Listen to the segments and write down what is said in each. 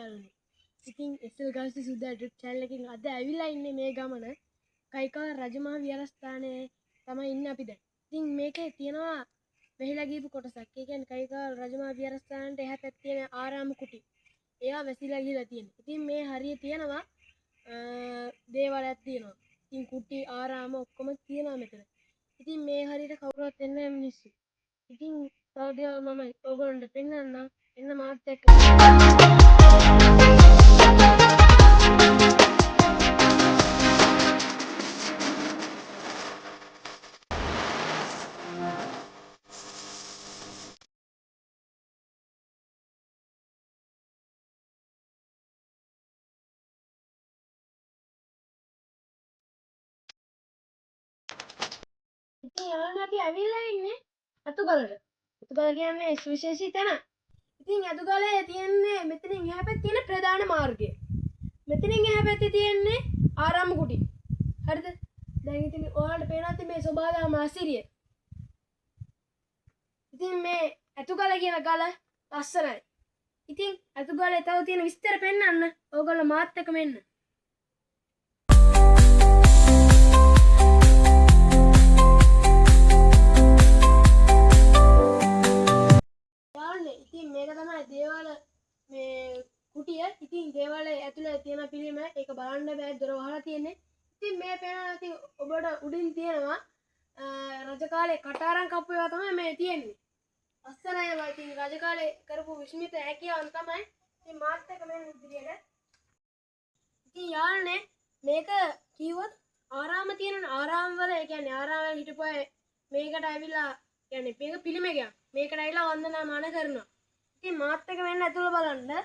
යාළුවනේ. ඉතින් SL girls සුද්දා YouTube channel එකකින් අද ඇවිල්ලා ඉන්නේ මේ ගමන. කයිකා රජමහා විහාරස්ථානයේ තමයි ඉන්නේ අපි දැන්. ඉතින් මේකේ තියෙනවා වෙහිලා ගිහපු කොටසක්. ඒ කියන්නේ කයිකා රජමහා විහාරස්ථානට එහා පැත්තේ තියෙන ආරාම කුටි. ඒවා වැසිලා ගිහලා තියෙනවා. ඉතින් මේ හරිය තියෙනවා දේවාලයක් තියෙනවා. ඉතින් කුටි ආරාම ඔක්කොම තියෙනවා මෙතන. ඉතින් මේ හරියට කවුරුවත් එන්නේ නැහැ මිනිස්සු. ඉතින් තව දේවල් මම ඔයගොල්ලන්ට පෙන්නන්නම්. එන්න මාත් එක්ක. ඉතින් යාළුවනේ අපි ඇවිල්ලා ඉන්නේ අතුගලට. අතුගල කියන්නේ සුවිශේෂී තැන. ඉතින් අතුගලේ තියෙන්නේ මෙතනින් එහා පැත්තේ තියෙන ප්‍රධාන මාර්ගය. මෙතනින් එහා පැත්තේ තියෙන්නේ ආරාම කුටි. හරිද? දැන් ඉතින් ඔයාලට පේනවා මේ සෝබාදාම අසිරිය. ඉතින් මේ අතුගල කියන ගල ලස්සනයි. ඉතින් අතුගලේ තව තියෙන විස්තර පෙන්නන්න. ඕගොල්ලෝ මාත් එක්ක මෙන්න. ඉතින් මේක තමයි දේවාල මේ කුටිය. ඉතින් දේවාලයේ ඇතුලේ තියෙන පිළිම ඒක බලන්න බෑ දොර වහලා තියෙන්නේ. ඉතින් මේ පේනවා ඉතින් ඔබට උඩින් තියෙනවා රජ කාලේ කටාරම් කප්පු ඒවා තමයි මේ තියෙන්නේ. අස්සනයි ඒවා ඉතින් රජ කාලේ කරපු විශ්මිත හැකියාවන් තමයි. ඉතින් මාත් එක්ක මේ ඉදිරියට. ඉතින් යාළුවනේ මේක කිව්වොත් ආරාම තියෙන ආරාම වල ඒ කියන්නේ ආරාමයේ හිටපු අය මේකට ඇවිල්ලා කියන්නේ මේක පිළිමයක්. මේකට ඇවිල්ලා වන්දනාමාන කරනවා. ඉතින් මාත් එක්ක මෙන්න ඇතුළ බලන්න.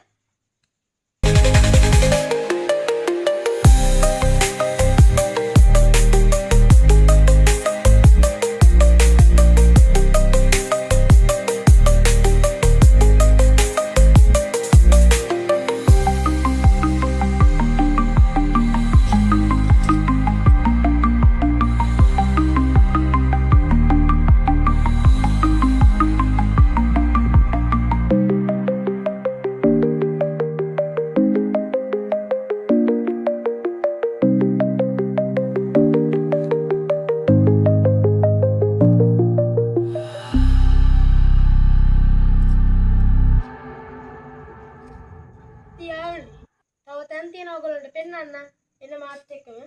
තව තැන් තියෙන ඔයගොල්ලන්ට පෙන්නන්න. එන්න මාත් එක්කම.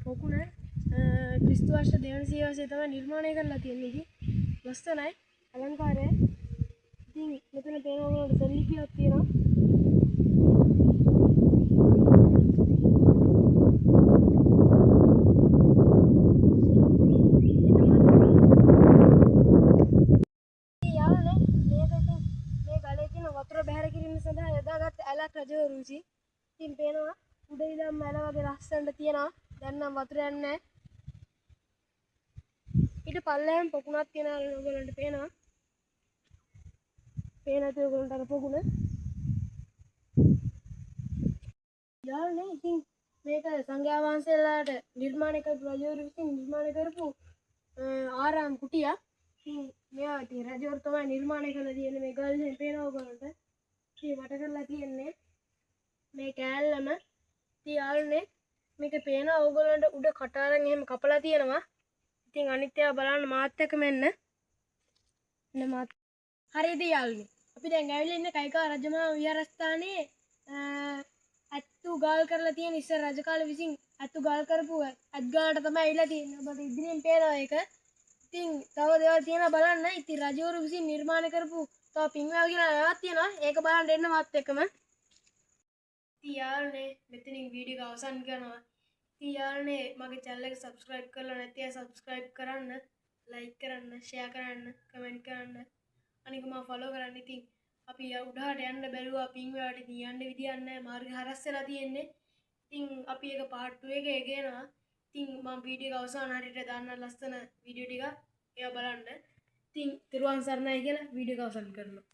පොකුණ ක්‍රිස්තු වර්ෂ 200 තමයි නිර්මාණය කරලා තියෙන්නේ. ඉතින් ලස්සනයි අලංකාරය. ඉතින් මෙතන පේන ඔයගොල්ලන්ට සෙල්ලිපියක් තියෙනවා. යාළුවනේ මේක ඉතින් මේ ගලේ තියෙන වතුර බැහැර කිරීම සඳහා යොදාගත් ඇලක් රජවරු විසින්. ඉතින් පේනවා උඩ ඉඳන් මැල වගේ ලස්සනට තියෙනවා. දැන් නම් වතුර යන්නේ නැහැ. ඊට පල්ලෙහාම පොකුණක් තියෙනවා ඔයගොල්ලන්ට පේනවා. පේනද ඔයගොල්ලන්ට අර පොකුණ? යාළුවනේ ඉතින් මේක සංඝයා වහන්සේලාට නිර්මාණය කරපු රජවරු විසින් නිර්මාණය කරපු ආරාම කුටියක්. ඉතින් මේවා ඉතින් රජවරු තමයි නිර්මාණය කරලා තියෙන්නේ. මේ ගල්ෙන් පේනවා ඔයගොල්ලන්ට. ඉතින් වට කරලා තියෙන්නේ මේ කෑල්ලම. ඉතින් යාළුවනේ මේක පේනවා ඕගොල්ලන්ට උඩ කටාරම් එහෙම කපලා තියෙනවා. ඉතින් අනිත් ඒවා බලන්න මාත් එක්ක මෙන්න. එන්න මාත්. හරිද යාළුවනේ? අපි දැන් ඇවිල්ලා ඉන්නේ කයිකා රජමහා විහාරස්ථානයේ අත්තු ගාල් කරලා තියෙන ඉස්සර රජ කාලේ විසින් අත්තු ගාල් කරපු අත් ගාලට තමයි ඇවිල්ලා තියෙන්නේ. ඔබට ඉදිරියෙන් පේනවා ඒක. ඉතින් තව දේවල් තියෙනවා බලන්න. ඉතින් රජවරු විසින් නිර්මාණය කරපු තව පින්වැව කියලා ඒවාක් තියෙනවා. ඒක බලන්න එන්න මාත් එක්කම. ඉතින් යාළුවනේ මෙතනින් වීඩියෝ එක අවසන් කරනවා. ඉතින් යාළුවනේ මගේ channel එක subscribe කරලා නැති අය subscribe කරන්න. ලයික් කරන්න ෂෙයා කරන්න කමෙන්ට් කරන්න අනික මම ෆලෝ කරන්න. ඉතින් අපි උඩහට යන්න බැලුවා පින් වලට ඉතින් යන්න විදියක් නැහැ මාර්ගය හරස් වෙලා තියෙන්නේ. ඉතින් අපි ඒක පාර්ට් 2 එකේ ගේනවා. ඉතින් මම වීඩියෝ එක අවසාන හරියට දාන්න ලස්සන වීඩියෝ ටිකක් ඒවා බලන්න. ඉතින් තිරුවන් සරණයි කියලා වීඩියෝ එක අවසන් කරනවා.